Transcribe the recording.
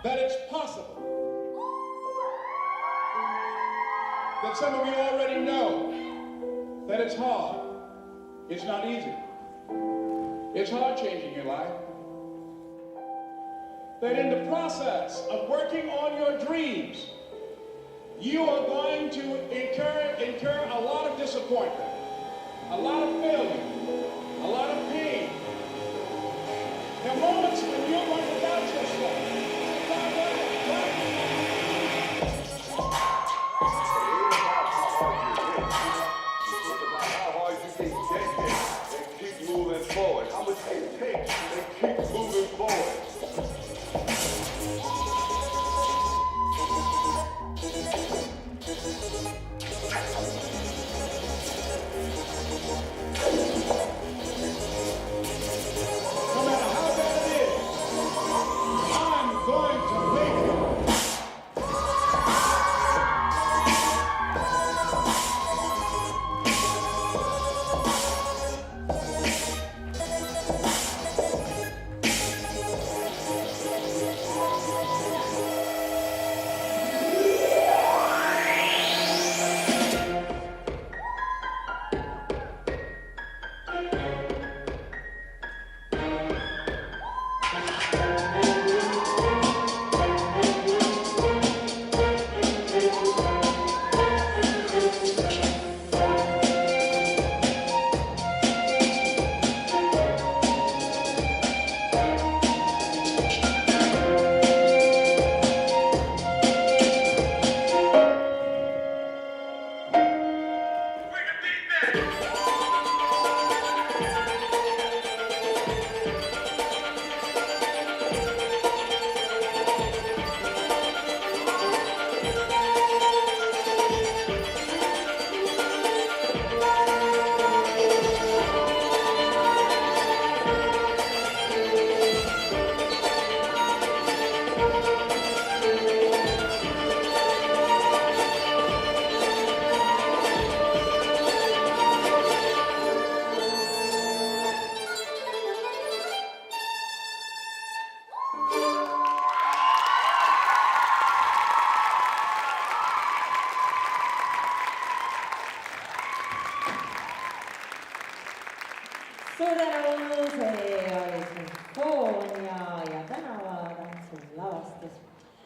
that it's possible. That some of you already know that it's hard. It's not easy. It's hard changing your life. That in the process of working on your dreams, you are going to incur a lot of disappointment, a lot of failure, a lot of pain. There are moments when you're going to doubt yourself. How hard you can get it and keep moving forward. How much it takes and keep moving forward. No matter how bad it is, I'm going to make it. Suur tänu, see oli sümfoonia